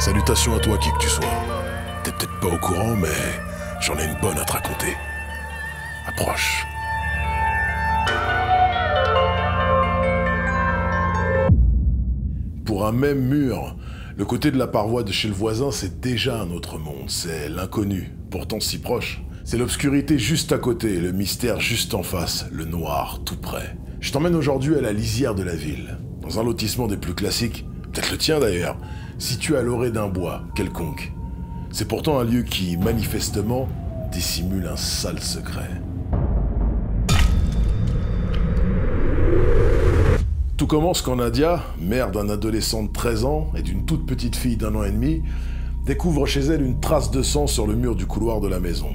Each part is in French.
Salutations à toi qui que tu sois. T'es peut-être pas au courant, mais j'en ai une bonne à te raconter. Approche. Pour un même mur, le côté de la paroi de chez le voisin, c'est déjà un autre monde. C'est l'inconnu, pourtant si proche. C'est l'obscurité juste à côté, le mystère juste en face, le noir tout près. Je t'emmène aujourd'hui à la lisière de la ville, dans un lotissement des plus classiques, peut-être le tien d'ailleurs, situé à l'orée d'un bois quelconque. C'est pourtant un lieu qui, manifestement, dissimule un sale secret. Tout commence quand Nadia, mère d'un adolescent de 13 ans et d'une toute petite fille d'1 an et demi, découvre chez elle une trace de sang sur le mur du couloir de la maison.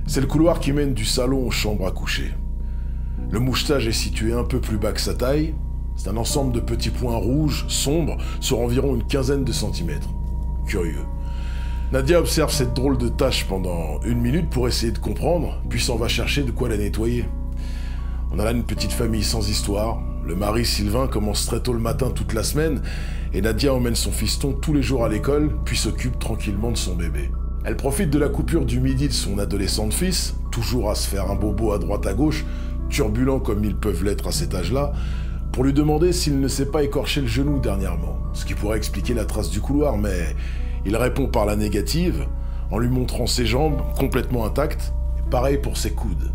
C'est le couloir qui mène du salon aux chambres à coucher. Le mouchetage est situé un peu plus bas que sa taille. C'est un ensemble de petits points rouges, sombres, sur environ une quinzaine de centimètres. Curieux. Nadia observe cette drôle de tache pendant 1 minute pour essayer de comprendre, puis s'en va chercher de quoi la nettoyer. On a là une petite famille sans histoire. Le mari Sylvain commence très tôt le matin toute la semaine, et Nadia emmène son fiston tous les jours à l'école, puis s'occupe tranquillement de son bébé. Elle profite de la coupure du midi de son adolescent de fils, toujours à se faire un bobo à droite à gauche, turbulent comme ils peuvent l'être à cet âge-là, pour lui demander s'il ne s'est pas écorché le genou dernièrement, ce qui pourrait expliquer la trace du couloir, mais il répond par la négative, en lui montrant ses jambes complètement intactes, et pareil pour ses coudes.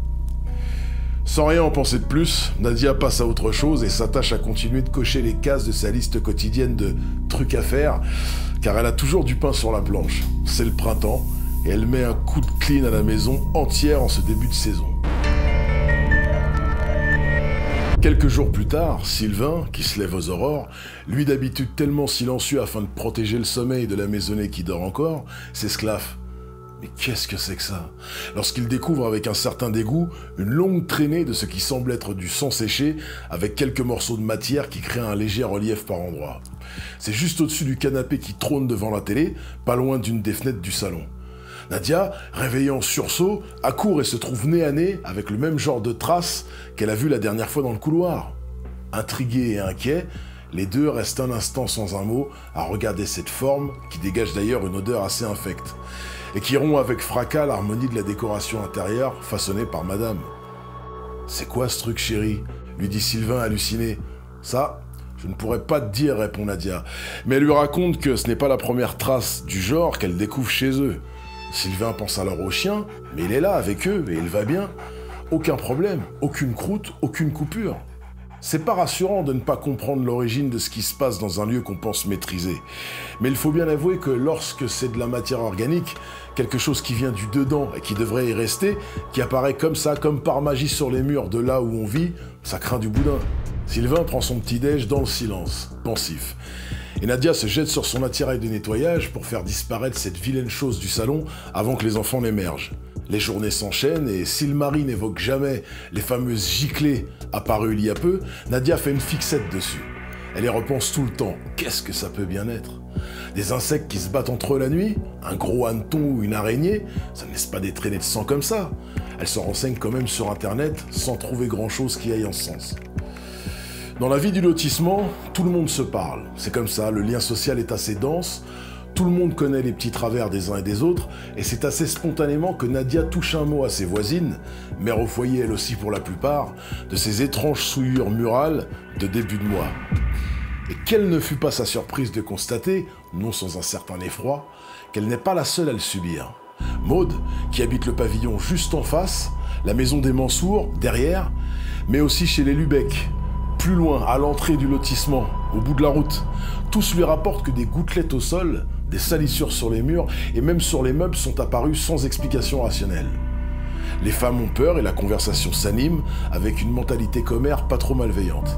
Sans rien en penser de plus, Nadia passe à autre chose et s'attache à continuer de cocher les cases de sa liste quotidienne de trucs à faire, car elle a toujours du pain sur la planche. C'est le printemps, et elle met un coup de clean à la maison entière en ce début de saison. Quelques jours plus tard, Sylvain, qui se lève aux aurores, lui d'habitude tellement silencieux afin de protéger le sommeil de la maisonnée qui dort encore, s'esclaffe. Mais qu'est-ce que c'est que ça? Lorsqu'il découvre avec un certain dégoût une longue traînée de ce qui semble être du sang séché avec quelques morceaux de matière qui créent un léger relief par endroits. C'est juste au-dessus du canapé qui trône devant la télé, pas loin d'une des fenêtres du salon. Nadia, réveillée en sursaut, accourt et se trouve nez à nez avec le même genre de traces qu'elle a vu la dernière fois dans le couloir. Intrigués et inquiets, les deux restent un instant sans un mot à regarder cette forme qui dégage d'ailleurs une odeur assez infecte et qui rompt avec fracas l'harmonie de la décoration intérieure façonnée par madame. « C'est quoi ce truc, chérie ?» lui dit Sylvain halluciné. « Ça, je ne pourrais pas te dire, répond Nadia, mais elle lui raconte que ce n'est pas la première trace du genre qu'elle découvre chez eux. Sylvain pense alors au chien, mais il est là avec eux et il va bien. Aucun problème, aucune croûte, aucune coupure. C'est pas rassurant de ne pas comprendre l'origine de ce qui se passe dans un lieu qu'on pense maîtriser. Mais il faut bien avouer que lorsque c'est de la matière organique, quelque chose qui vient du dedans et qui devrait y rester, qui apparaît comme ça, comme par magie sur les murs de là où on vit, ça craint du boudin. Sylvain prend son petit-déj dans le silence, pensif. Et Nadia se jette sur son attirail de nettoyage pour faire disparaître cette vilaine chose du salon avant que les enfants n'émergent. Les journées s'enchaînent et si le mari n'évoque jamais les fameuses giclées apparues il y a peu, Nadia fait une fixette dessus. Elle y repense tout le temps. Qu'est-ce que ça peut bien être? Des insectes qui se battent entre eux la nuit? Un gros hanneton ou une araignée? Ça ne laisse pas des traînées de sang comme ça. Elle se renseigne quand même sur internet sans trouver grand-chose qui aille en ce sens. Dans la vie du lotissement, tout le monde se parle. C'est comme ça, le lien social est assez dense. Tout le monde connaît les petits travers des uns et des autres, et c'est assez spontanément que Nadia touche un mot à ses voisines, mère au foyer elle aussi pour la plupart, de ces étranges souillures murales de début de mois. Et quelle ne fut pas sa surprise de constater, non sans un certain effroi, qu'elle n'est pas la seule à le subir. Maude, qui habite le pavillon juste en face, la maison des Mansour, derrière, mais aussi chez les Lubeck, plus loin, à l'entrée du lotissement, au bout de la route. Tous lui rapportent que des gouttelettes au sol, des salissures sur les murs et même sur les meubles sont apparues sans explication rationnelle. Les femmes ont peur et la conversation s'anime avec une mentalité commère pas trop malveillante.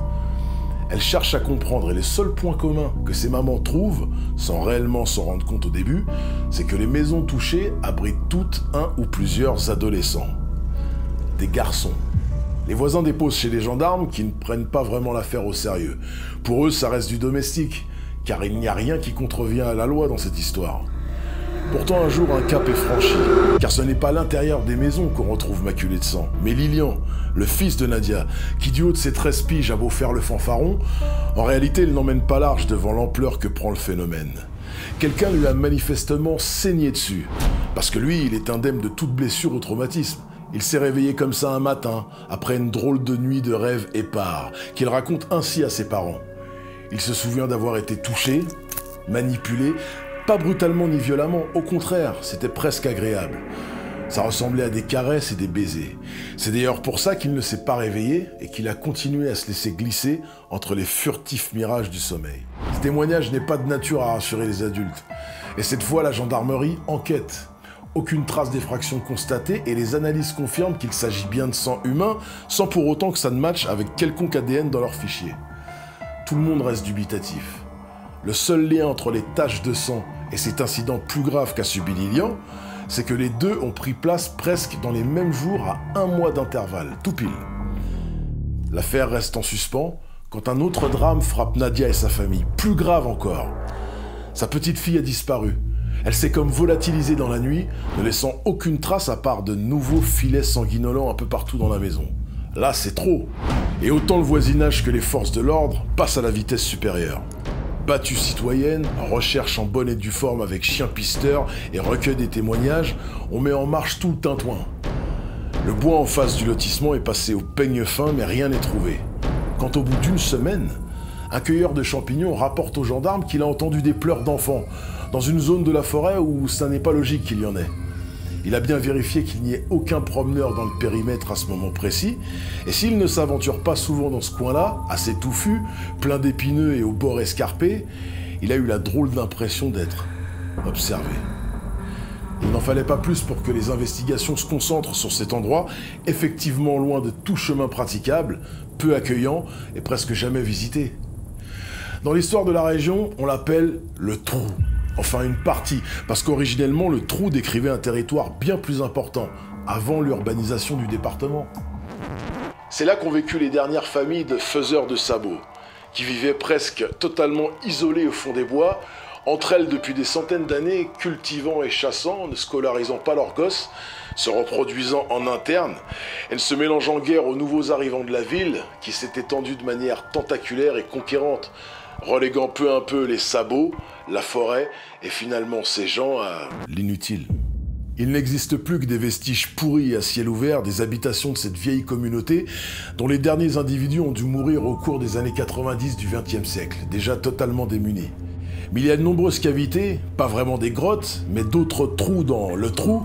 Elles cherchent à comprendre et le seul point commun que ces mamans trouvent, sans réellement s'en rendre compte au début, c'est que les maisons touchées abritent toutes un ou plusieurs adolescents. Des garçons. Les voisins déposent chez les gendarmes qui ne prennent pas vraiment l'affaire au sérieux. Pour eux, ça reste du domestique, car il n'y a rien qui contrevient à la loi dans cette histoire. Pourtant, un jour, un cap est franchi, car ce n'est pas l'intérieur des maisons qu'on retrouve maculé de sang, mais Lilian, le fils de Nadia, qui du haut de ses 13 piges a beau faire le fanfaron, en réalité, il n'emmène pas large devant l'ampleur que prend le phénomène. Quelqu'un lui a manifestement saigné dessus. Parce que lui, il est indemne de toute blessure ou traumatisme. Il s'est réveillé comme ça un matin, après une drôle de nuit de rêve épars, qu'il raconte ainsi à ses parents. Il se souvient d'avoir été touché, manipulé, pas brutalement ni violemment, au contraire, c'était presque agréable. Ça ressemblait à des caresses et des baisers. C'est d'ailleurs pour ça qu'il ne s'est pas réveillé et qu'il a continué à se laisser glisser entre les furtifs mirages du sommeil. Ce témoignage n'est pas de nature à rassurer les adultes. Et cette fois, la gendarmerie enquête. Aucune trace d'effraction constatée et les analyses confirment qu'il s'agit bien de sang humain, sans pour autant que ça ne matche avec quelconque ADN dans leur fichier. Tout le monde reste dubitatif. Le seul lien entre les taches de sang et cet incident plus grave qu'a subi Lilian, c'est que les deux ont pris place presque dans les mêmes jours à 1 mois d'intervalle, tout pile. L'affaire reste en suspens quand un autre drame frappe Nadia et sa famille, plus grave encore. Sa petite fille a disparu. Elle s'est comme volatilisée dans la nuit, ne laissant aucune trace à part de nouveaux filets sanguinolents un peu partout dans la maison. Là, c'est trop. Et autant le voisinage que les forces de l'ordre passent à la vitesse supérieure. Battue citoyenne, recherche en bonne et due forme avec chien pisteur et recueil des témoignages, on met en marche tout le tintouin. Le bois en face du lotissement est passé au peigne fin, mais rien n'est trouvé. Quand au bout d'une semaine, un cueilleur de champignons rapporte aux gendarmes qu'il a entendu des pleurs d'enfants, dans une zone de la forêt où ça n'est pas logique qu'il y en ait. Il a bien vérifié qu'il n'y ait aucun promeneur dans le périmètre à ce moment précis, et s'il ne s'aventure pas souvent dans ce coin-là, assez touffu, plein d'épineux et au bord escarpé, il a eu la drôle d'impression d'être observé. Il n'en fallait pas plus pour que les investigations se concentrent sur cet endroit, effectivement loin de tout chemin praticable, peu accueillant et presque jamais visité. Dans l'histoire de la région, on l'appelle le trou. Enfin une partie, parce qu'originellement le trou décrivait un territoire bien plus important, avant l'urbanisation du département. C'est là qu'ont vécu les dernières familles de faiseurs de sabots, qui vivaient presque totalement isolées au fond des bois, entre elles depuis des centaines d'années, cultivant et chassant, ne scolarisant pas leurs gosses, se reproduisant en interne, et ne se mélangeant guère aux nouveaux arrivants de la ville, qui s'est étendue de manière tentaculaire et conquérante, reléguant peu à peu les sabots, la forêt et finalement ces gens à l'inutile. Il n'existe plus que des vestiges pourris à ciel ouvert des habitations de cette vieille communauté dont les derniers individus ont dû mourir au cours des années 90 du XXe siècle, déjà totalement démunis. Mais il y a de nombreuses cavités, pas vraiment des grottes, mais d'autres trous dans le trou,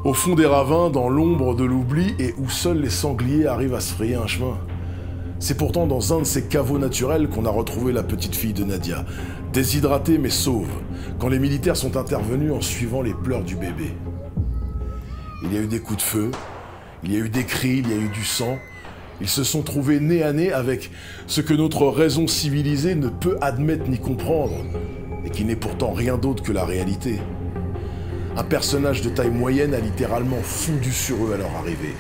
au fond des ravins, dans l'ombre de l'oubli et où seuls les sangliers arrivent à se frayer un chemin. C'est pourtant dans un de ces caveaux naturels qu'on a retrouvé la petite fille de Nadia, déshydratée mais sauve, quand les militaires sont intervenus en suivant les pleurs du bébé. Il y a eu des coups de feu, il y a eu des cris, il y a eu du sang. Ils se sont trouvés nez à nez avec ce que notre raison civilisée ne peut admettre ni comprendre, et qui n'est pourtant rien d'autre que la réalité. Un personnage de taille moyenne a littéralement fondu sur eux à leur arrivée,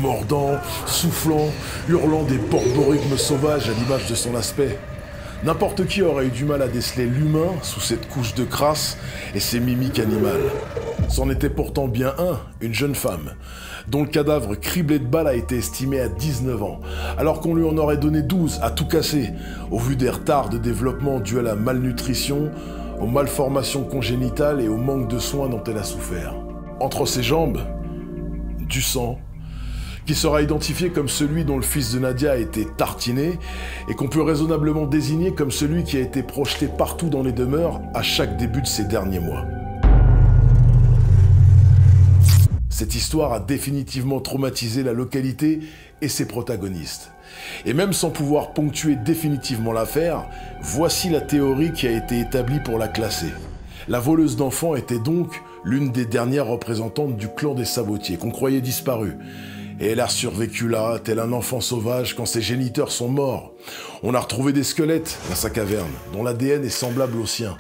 mordant, soufflant, hurlant des borborigmes sauvages à l'image de son aspect. N'importe qui aurait eu du mal à déceler l'humain sous cette couche de crasse et ses mimiques animales. C'en était pourtant bien un, une jeune femme, dont le cadavre criblé de balles a été estimé à 19 ans, alors qu'on lui en aurait donné 12 à tout casser, au vu des retards de développement dus à la malnutrition, aux malformations congénitales et au manque de soins dont elle a souffert. Entre ses jambes, du sang, qui sera identifié comme celui dont le fils de Nadia a été tartiné et qu'on peut raisonnablement désigner comme celui qui a été projeté partout dans les demeures à chaque début de ces derniers mois. Cette histoire a définitivement traumatisé la localité et ses protagonistes. Et même sans pouvoir ponctuer définitivement l'affaire, voici la théorie qui a été établie pour la classer. La voleuse d'enfants était donc l'une des dernières représentantes du clan des sabotiers, qu'on croyait disparu. Et elle a survécu là, tel un enfant sauvage, quand ses géniteurs sont morts. On a retrouvé des squelettes dans sa caverne, dont l'ADN est semblable au sien.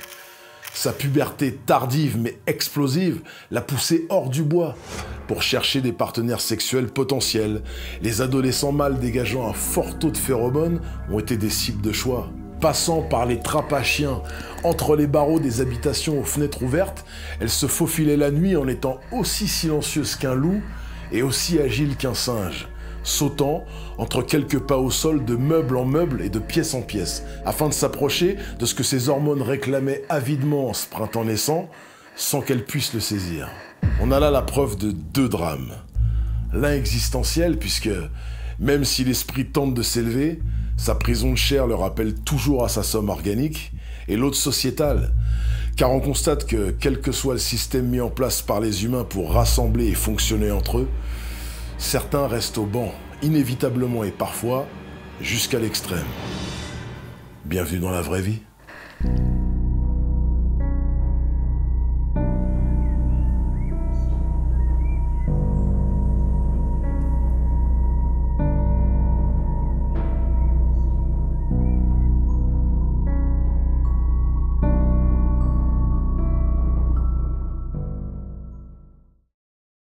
Sa puberté tardive mais explosive l'a poussée hors du bois pour chercher des partenaires sexuels potentiels. Les adolescents mâles dégageant un fort taux de phéromones ont été des cibles de choix. Passant par les trappes à chiens, entre les barreaux des habitations aux fenêtres ouvertes, elle se faufilait la nuit en étant aussi silencieuse qu'un loup et aussi agile qu'un singe, sautant entre quelques pas au sol de meuble en meuble et de pièce en pièce, afin de s'approcher de ce que ses hormones réclamaient avidement en ce printemps naissant, sans qu'elle puisse le saisir. On a là la preuve de deux drames. L'un existentiel, puisque, même si l'esprit tente de s'élever, sa prison de chair le rappelle toujours à sa somme organique, et l'autre sociétal, car on constate que, quel que soit le système mis en place par les humains pour rassembler et fonctionner entre eux, certains restent au banc, inévitablement et parfois, jusqu'à l'extrême. Bienvenue dans la vraie vie.